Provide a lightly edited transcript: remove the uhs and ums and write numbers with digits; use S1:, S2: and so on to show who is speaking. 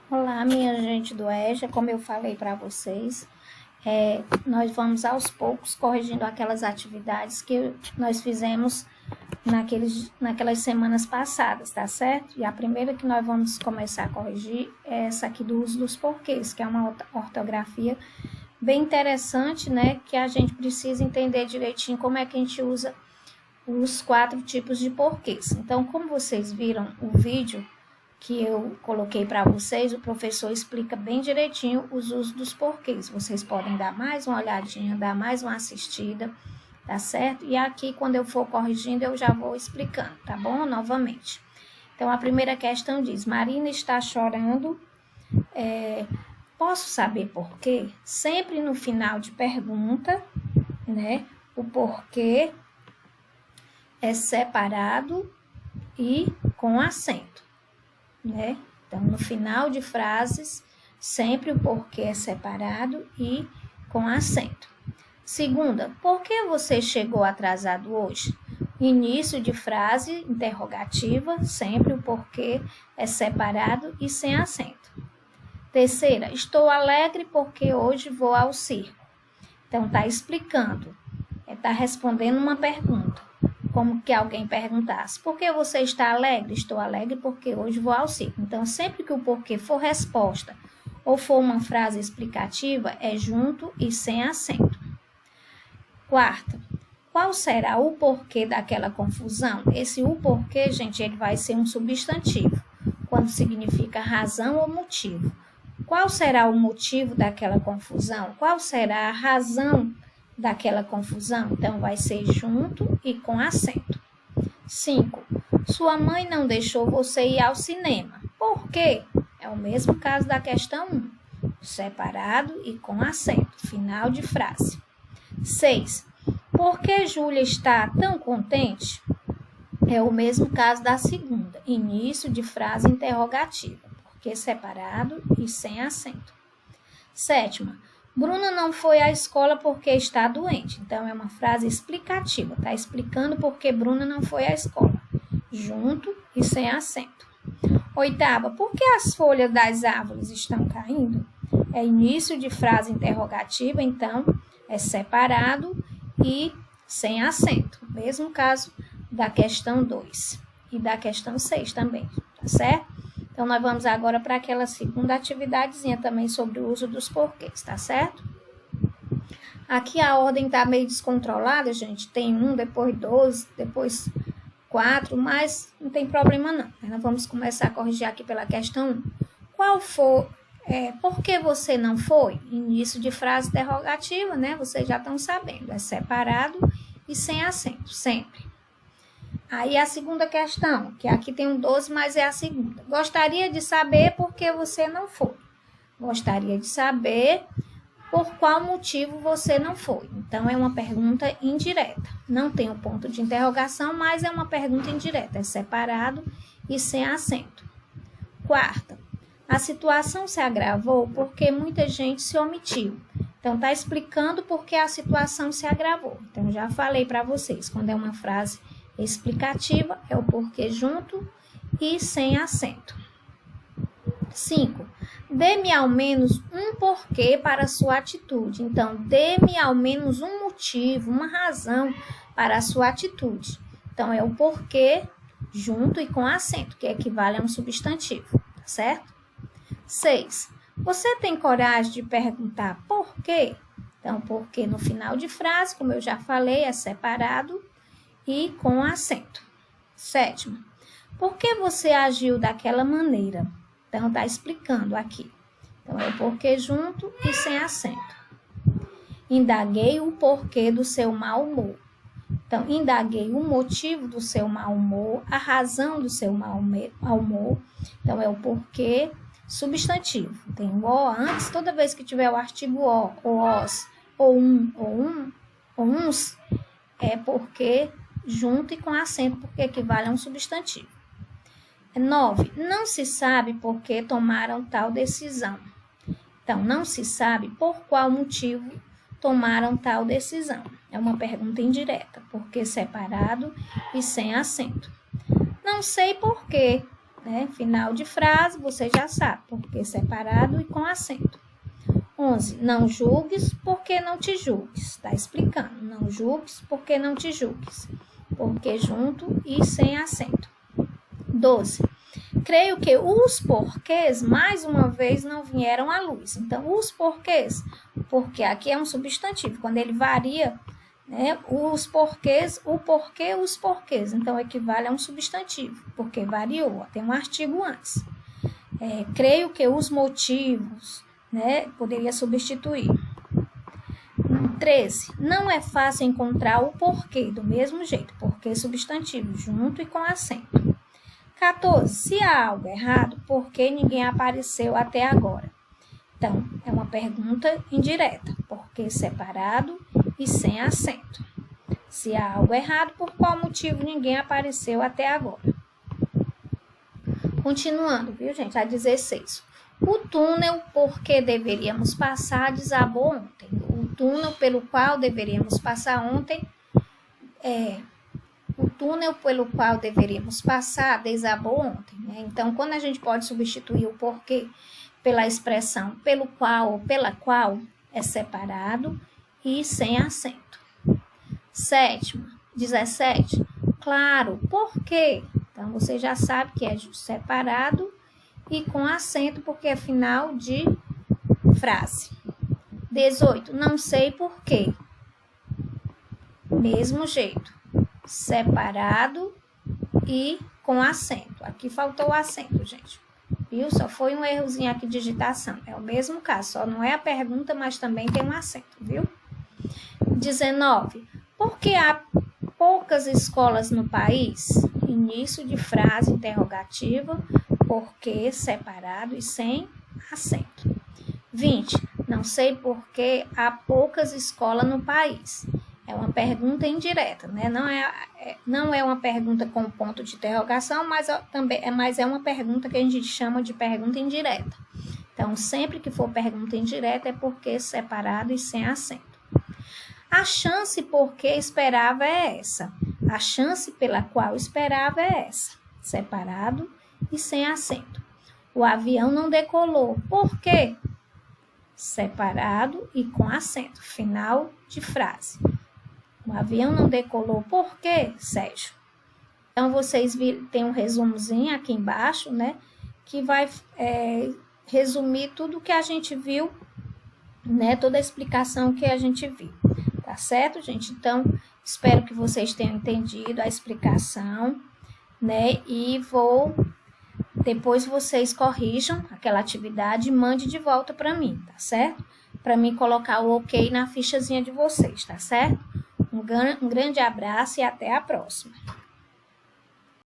S1: Olá, minha gente do EJA, como eu falei para vocês, nós vamos aos poucos corrigindo aquelas atividades que nós fizemos naquelas semanas passadas, tá certo? E a primeira que nós vamos começar a corrigir é essa aqui do uso dos porquês, que é uma ortografia bem interessante, né? Que a gente precisa entender direitinho como é que a gente usa os 4 tipos de porquês. Então, como vocês viram o vídeo que eu coloquei para vocês, o professor explica bem direitinho os usos dos porquês. Vocês podem dar mais uma olhadinha, dar mais uma assistida, tá certo? E aqui, quando eu for corrigindo, eu já vou explicando, tá bom? Novamente. Então, a primeira questão diz: Marina está chorando. Posso saber por quê? Sempre no final de pergunta, né? O porquê é separado e com acento, né? Então, no final de frases, sempre o porquê é separado e com acento. Segunda, por que você chegou atrasado hoje? Início de frase interrogativa, sempre o porquê é separado e sem acento. Terceira, estou alegre porque hoje vou ao circo. Então, está explicando, está respondendo uma pergunta, como que alguém perguntasse: por que você está alegre? Estou alegre porque hoje vou ao circo. Então, sempre que o porquê for resposta ou for uma frase explicativa, é junto e sem acento. Quarta, qual será o porquê daquela confusão? Esse o porquê, gente, ele vai ser um substantivo, quando significa razão ou motivo. Qual será o motivo daquela confusão? Qual será a razão daquela confusão? Então, vai ser junto e com acento. 5. Sua mãe não deixou você ir ao cinema. Por quê? É o mesmo caso da questão 1. Separado e com acento. Final de frase. 6. Por que Júlia está tão contente? É o mesmo caso da segunda. Início de frase interrogativa. Porque separado e sem acento. 7. Bruna não foi à escola porque está doente. Então, é uma frase explicativa. Está explicando por que Bruna não foi à escola. Junto e sem acento. 8. Por que as folhas das árvores estão caindo? É início de frase interrogativa, então, é separado e sem acento. Mesmo caso da questão 2 e da questão 6 também, tá certo? Então, nós vamos agora para aquela segunda atividadezinha também sobre o uso dos porquês, tá certo? Aqui a ordem tá meio descontrolada, gente. Tem 1, depois 12, depois 4, mas não tem problema não. Nós vamos começar a corrigir aqui pela questão 1. Por que você não foi? Início de frase interrogativa, né? Vocês já estão sabendo. É separado e sem acento, sempre. Aí a segunda questão, que aqui tem um 12, mas é a segunda. Gostaria de saber por que você não foi. Gostaria de saber por qual motivo você não foi. Então, é uma pergunta indireta. Não tem um ponto de interrogação, mas é uma pergunta indireta. É separado e sem acento. Quarta, a situação se agravou porque muita gente se omitiu. Então, está explicando por que a situação se agravou. Então, já falei para vocês, quando é uma frase explicativa, é o porquê junto e sem acento. 5. Dê-me ao menos um porquê para a sua atitude. Então, dê-me ao menos um motivo, uma razão para a sua atitude. Então, é o porquê junto e com acento, que equivale a um substantivo, tá certo? 6. Você tem coragem de perguntar por quê? Então, porquê no final de frase, como eu já falei, é separado e com acento. 7. Por que você agiu daquela maneira? Então, está explicando aqui. Então, é o porquê junto e sem acento. Indaguei o porquê do seu mau humor. Então, indaguei o motivo do seu mau humor, a razão do seu mau humor. Então, é o porquê substantivo. Tem o o antes, toda vez que tiver o artigo o, ou os, ou uns, é porquê junto e com acento, porque equivale a um substantivo. 9. Não se sabe por que tomaram tal decisão. Então, não se sabe por qual motivo tomaram tal decisão. É uma pergunta indireta, porque separado e sem acento. Não sei por quê. né? Final de frase, você já sabe, porque separado e com acento. 11. Não julgues, porque não te julgues. Está explicando. Não julgues, porque não te julgues. Porque junto e sem acento. 12. Creio que os porquês, mais uma vez, não vieram à luz. Então, os porquês, porque aqui é um substantivo. Quando ele varia, né, os porquês, o porquê, os porquês. Então, equivale a um substantivo, porque variou. Tem um artigo antes. Creio que os motivos, né, poderia substituir. 13. Não é fácil encontrar o porquê, do mesmo jeito, porque substantivo, junto e com acento. 14. Se há algo errado, por que ninguém apareceu até agora? Então, é uma pergunta indireta, porque separado e sem acento. Se há algo errado, por qual motivo ninguém apareceu até agora? Continuando, viu, gente? A 16. O túnel por que deveríamos passar desabou ontem. O túnel pelo qual deveríamos passar ontem O túnel pelo qual deveríamos passar desabou ontem, né? Então, quando a gente pode substituir o porquê pela expressão pelo qual ou pela qual, é separado e sem acento. 17. Claro, por quê? Então, você já sabe que é separado e com acento, porque é final de frase. 18. Não sei por quê. Mesmo jeito. Separado e com acento. Aqui faltou o acento, gente. Viu? Só foi um errozinho aqui de digitação. É o mesmo caso, só não é a pergunta, mas também tem um acento, viu? 19. Por que há poucas escolas no país? Início de frase interrogativa, porque separado e sem acento. 20. Não sei por que há poucas escolas no país. É uma pergunta indireta, né? Não é uma pergunta com ponto de interrogação, mas é uma pergunta que a gente chama de pergunta indireta. Então, sempre que for pergunta indireta é porque separado e sem acento. A chance por que esperava é essa. A chance pela qual esperava é essa. Separado e sem acento. O avião não decolou. Por quê? Separado e com acento. Final de frase. O avião não decolou por quê, Sérgio? Então, vocês tem um resumozinho aqui embaixo, né? Que vai resumir tudo que a gente viu, né? Toda a explicação que a gente viu. Tá certo, gente? Então, espero que vocês tenham entendido a explicação, né? E depois vocês corrijam aquela atividade e mandem de volta para mim, tá certo? Para mim colocar o ok na fichazinha de vocês, tá certo? Um grande abraço e até a próxima.